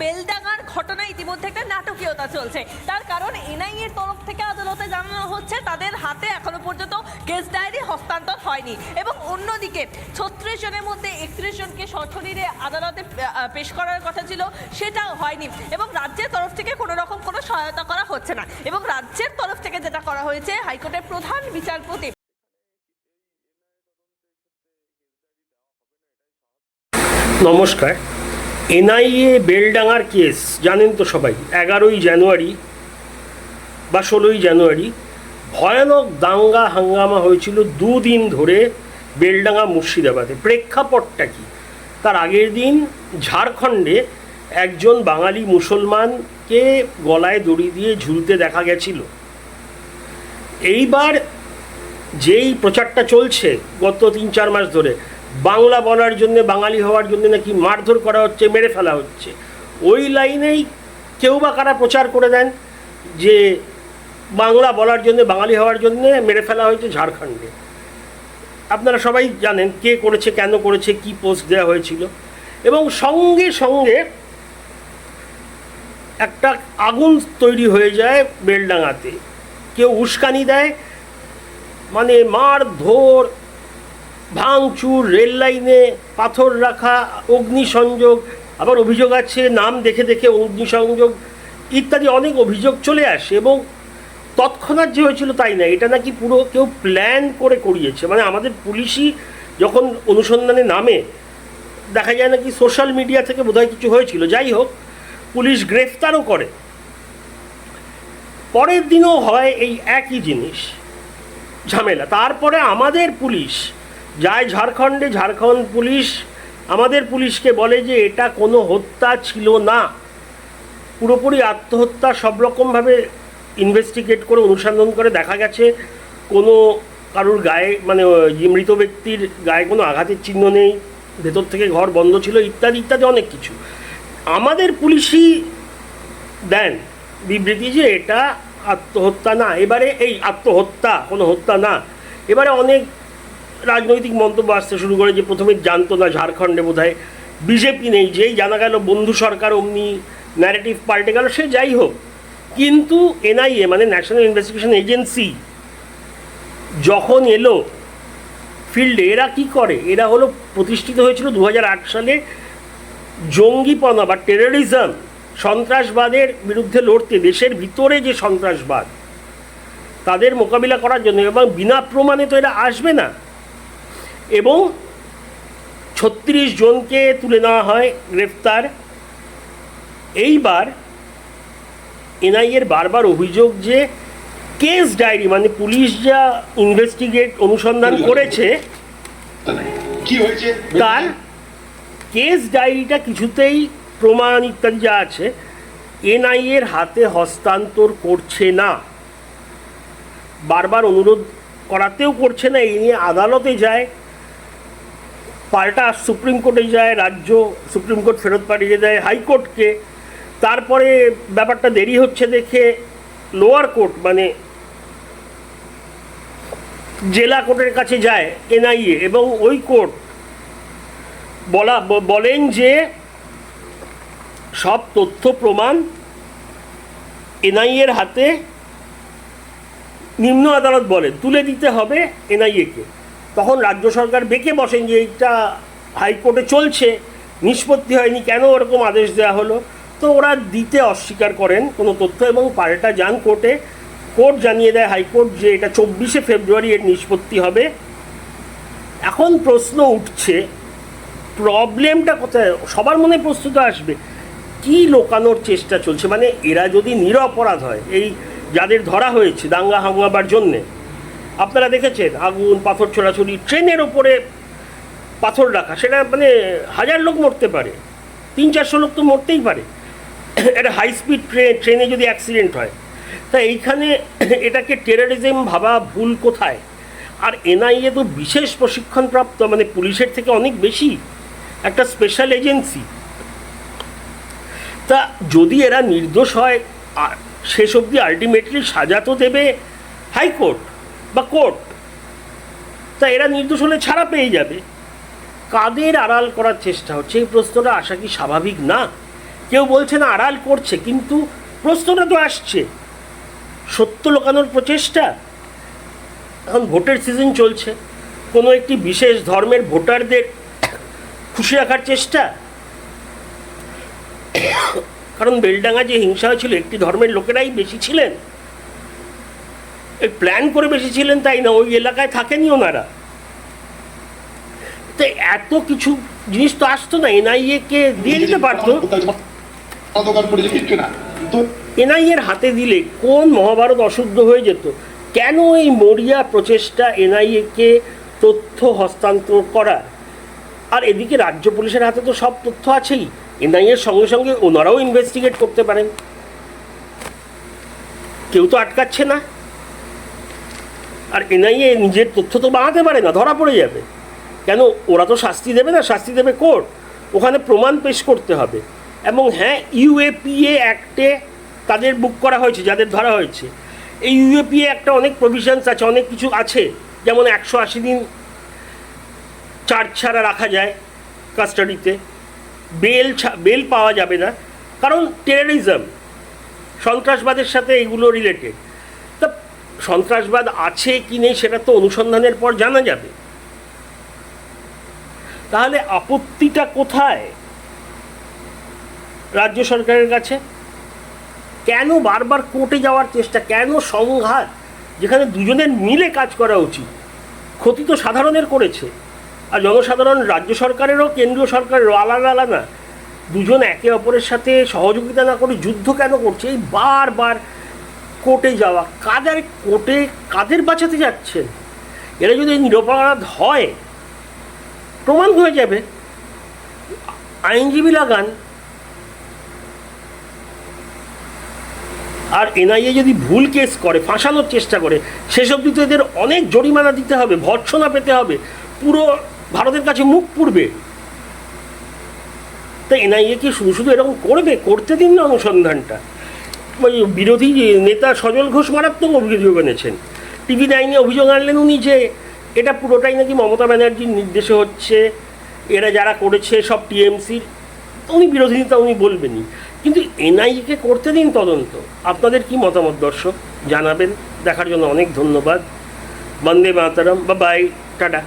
বেলডাঙ্গার ঘটনা ইতিমধ্যে একটা নাটকীয়তা চলছে। তার কারণ এনআইএর তরফ থেকে আদালতে জানানো হচ্ছে তাদের হাতে এখনো পর্যন্ত কেস ডায়েরি হস্তান্তর হয়নি, এবং অন্যদিকে 36 জনের মধ্যে 31 জনকে সশরীরে আদালতে পেশ করার কথা ছিল, সেটাও হয়নি, এবং রাজ্যের তরফ থেকে কোনো রকম কোনো সহায়তা করা হচ্ছে না। এবং রাজ্যের তরফ থেকে যেটা করা হয়েছে, হাইকোর্টের প্রধান বিচারপতি নমস্কার। এনআইএ বেলডাঙ্গার কেস জানেন তো সবাই, 11ই জানুয়ারি বা 16ই জানুয়ারি ভয়ানক দাঙ্গা হাঙ্গামা হয়েছিল দুদিন ধরে বেলডাঙ্গা মুর্শিদাবাদে। প্রেক্ষাপটটা কি? তার আগের দিন ঝাড়খণ্ডে একজন বাঙালি মুসলমানকে গলায় দড়ি দিয়ে ঝুলতে দেখা গেছিল। এইবার যেই প্রচারটা চলছে গত 3-4 মাস ধরে, বাংলা বলার জন্যে, বাঙালি হওয়ার জন্য নাকি মারধর করা হচ্ছে, মেরে ফেলা হচ্ছে, ওই লাইনেই কেউ বা কারা প্রচার করে দেন যে বাংলা বলার জন্য, বাঙালি হওয়ার জন্যে মেরে ফেলা হয়েছে ঝাড়খণ্ডে। আপনারা সবাই জানেন কে করেছে, কেন করেছে, কি পোস্ট দেওয়া হয়েছিল, এবং সঙ্গে সঙ্গে একটা আগুন তৈরি হয়ে যায় বেলডাঙ্গাতে। কেউ উস্কানি দেয়, মানে মারধর, ভাঙচুর, রেল লাইনে পাথর রাখা, অগ্নিসংযোগ, আবার অভিযোগ আছে নাম দেখে দেখে অগ্নিসংযোগ ইত্যাদি অনেক অভিযোগ চলে আসে। এবং তৎক্ষণাৎ যে হয়েছিল তাই না, এটা নাকি পুরো কেউ প্ল্যান করে করিয়েছে। মানে আমাদের পুলিশই যখন অনুসন্ধানে নামে, দেখা যায় নাকি সোশ্যাল মিডিয়া থেকে বোধহয় কিছু হয়েছিল। যাই হোক, পুলিশ গ্রেফতারও করে। পরের দিনও হয় এই একই জিনিস, ঝামেলা। তারপরে আমাদের পুলিশ যায় ঝাড়খণ্ডে, ঝাড়খণ্ড পুলিশ আমাদের পুলিশকে বলে যে এটা কোনো হত্যা ছিল না, পুরোপুরি আত্মহত্যা। সব রকমভাবে ইনভেস্টিগেট করে, অনুসন্ধান করে দেখা গেছে কোনো কারুর গায়ে, মানে মৃত ব্যক্তির গায়ে কোনো আঘাতের চিহ্ন নেই, ভেতর থেকে ঘর বন্ধ ছিল, ইত্যাদি ইত্যাদি অনেক কিছু। আমাদের পুলিশই দেন বিবৃতি যে এটা আত্মহত্যা না। এবারে এই আত্মহত্যা কোনো হত্যা না, এবারে অনেক রাজনৈতিক মন্তব্য আসতে শুরু করে যে প্রথমে জানতো না ঝাড়খণ্ডে বোধহয় বিজেপি নেই, যেই জানা গেল বন্ধু সরকার অমনি ন্যারেটিভ পাল্টে গেল। সে যাই হোক, কিন্তু এনআইএ মানে ন্যাশনাল ইনভেস্টিগেশন এজেন্সি যখন এলো ফিল্ডে, এরা কি করে, এরা হলো প্রতিষ্ঠিত হয়েছিল 2008 সালে জঙ্গিপনা বা টেররিজম, সন্ত্রাসবাদের বিরুদ্ধে লড়তে, দেশের ভিতরে যে সন্ত্রাসবাদ তাদের মোকাবিলা করার জন্য। এবং বিনা প্রমাণে তো এরা আসবে না। এবং 36 জনকে তুলে নেওয়া হয় গ্রেফতার। এইবার এনআইএর বারবার অভিযোগ যে কেস ডায়েরি, মানে পুলিশ যা ইনভেস্টিগেট অনুসন্ধান করেছে তার কেস ডায়েরিটা কিছুতেই প্রমাণ ইত্যাদি যা আছে এনআইএর হাতে হস্তান্তর করছে না। বারবার অনুরোধ করাতেও করছে না। এই নিয়ে আদালতে যায়, পাল্টা সুপ্রিম কোর্টে যায়, রাজ্য সুপ্রিম কোর্ট ফেরত পাঠিয়ে দেয় হাইকোর্টকে। তারপরে ব্যাপারটা দেরি হচ্ছে দেখে লোয়ার কোর্ট মানে জেলা কোর্টের কাছে যায় এনআইএ, এবং ওই কোর্ট বলেন যে সব তথ্য প্রমাণ এনআইএর হাতে, নিম্ন আদালত বলেন তুলে দিতে হবে এনআইএকে। তখন রাজ্য সরকার বেঁকে বসেন যে এইটা হাইকোর্টে চলছে, নিষ্পত্তি হয়নি, কেন ওরকম আদেশ দেওয়া হলো। তো ওরা দিতে অস্বীকার করেন কোনো তথ্য, এবং পাল্টা যান কোর্টে। কোর্ট জানিয়ে দেয় হাইকোর্ট যে এটা 24শে ফেব্রুয়ারি এর নিষ্পত্তি হবে। এখন প্রশ্ন উঠছে, প্রবলেমটা কোথায়? সবার মনে প্রশ্ন আসবে, কি লোকানোর চেষ্টা চলছে? মানে এরা যদি নিরপরাধ হয়, এই যাদের ধরা হয়েছে দাঙ্গা হাঙ্গামার জন্যে, আপনারা দেখেছেন আগুন, পাথর ছোড়াছুড়ি, ট্রেনের ওপরে পাথর রাখা, সেটা মানে 1000 লোক মরতে পারে, 300-400 লোক তো মরতেই পারে। একটা হাই স্পিড ট্রেনে যদি অ্যাক্সিডেন্ট হয়, তা এইখানে এটাকে টেররিজম ভাবা ভুল কোথায়? আর এনআইএ তো বিশেষ প্রশিক্ষণপ্রাপ্ত, মানে পুলিশের থেকে অনেক বেশি একটা স্পেশাল এজেন্সি। তা যদি এরা নির্দোষ হয়, শেষ অবধি আলটিমেটলি সাজা তো দেবে হাইকোর্ট বা কোর্ট। তা এরা নির্দোষ হলে ছাড়া পেয়ে যাবে। কাদের আড়াল করার চেষ্টা হচ্ছে, এই প্রশ্নটা আসা কি স্বাভাবিক না? কেউ বলছে না আড়াল করছে, কিন্তু প্রশ্নটা তো আসছে, সত্য লুকানোর প্রচেষ্টা। এখন ভোটের সিজন চলছে, কোনো একটি বিশেষ ধর্মের ভোটারদের খুশি রাখার চেষ্টা। কারণ বেলডাঙ্গা যে হিংসা হয়েছিল, একটি ধর্মের লোকেরাই বেশি ছিলেন, এই প্ল্যান করে বেশি ছিলেন তাই না, ওই এলাকায় থাকেনি ওনারা। তো এত কিছু জিনিস তো আসতো না, এনআইএ কে দিয়ে দিতে পারতো। এনআইএর হাতে দিলে কোন মহাভারত অশুদ্ধ হয়ে যেত? কেন এই মরিয়া প্রচেষ্টা এনআইএ কে তথ্য হস্তান্তর করার? আর এদিকে রাজ্য পুলিশের হাতে তো সব তথ্য আছেই, এনআইএর সঙ্গে সঙ্গে ওনারাও ইনভেস্টিগেট করতে পারেন, কেউ তো আটকাচ্ছে না। আর এনআইএ নিজের তথ্য তো বানাতে পারে না, ধরা পড়ে যাবে। কেন? ওরা তো শাস্তি দেবে না, শাস্তি দেবে কোর্ট, ওখানে প্রমাণ পেশ করতে হবে। এবং হ্যাঁ, ইউএপিএ অ্যাক্টে তাদের বুক করা হয়েছে, যাদের ধরা হয়েছে। এই ইউএপিএ একটা অনেক প্রভিশনস আছে, অনেক কিছু আছে, যেমন 180 দিন চার্জ ছাড়া রাখা যায় কাস্টাডিতে, বেল পাওয়া যাবে না, কারণ টেররিজম, সন্ত্রাসবাদের সাথে এগুলো রিলেটেড। তা সন্ত্রাসবাদ আছে কি নেই সেটা তো অনুসন্ধানের পর জানা যাবে। তাহলে আপত্তিটা কোথায় রাজ্য সরকারের কাছে? কেন বারবার কোর্টে যাওয়ার চেষ্টা? কেন সংঘাত, যেখানে দুজনের মিলে কাজ করা উচিত? ক্ষতি তো সাধারণের করেছে, আর জনসাধারণ রাজ্য সরকারেরও কেন্দ্রীয় সরকারেরও আলাদা আলাদা, দুজন একে অপরের সাথে সহযোগিতা না করে যুদ্ধ কেন করছে? এই বারবার কোর্টে যাওয়া, কাদের বাঁচাতে যাচ্ছেন? এরা যদি নিরপরাধ হয়, প্রমাণ হয়ে যাবে, আইনজীবী লাগান। আর এনআইএ যদি ভুল কেস করে, ফাঁসানোর চেষ্টা করে, সেসব দিতে এদের অনেক জরিমানা দিতে হবে, ভর্ৎসনা পেতে হবে, পুরো ভারতের কাছে মুখ পুড়বে। তা এনআইএ কি শুধু শুধু এরকম করবে? করতে দিন না অনুসন্ধানটা। ওই বিরোধী নেতা সজল ঘোষ মারাত্মক অভিযোগ এনেছেন, TV9 অভিযোগ আনলেন উনি যে এটা পুরোটাই নাকি মমতা ব্যানার্জির নির্দেশে হচ্ছে, এরা যারা করেছে সব টিএমসির। উনি বিরোধী নেতা, উনি বলবেনই, কিন্তু এনআইএকে করতে দিন তদন্ত। আপনাদের কি মতামত দর্শক জানাবেন। দেখার জন্য অনেক ধন্যবাদ। বন্দে মাতরম, বা বাই, টাটা।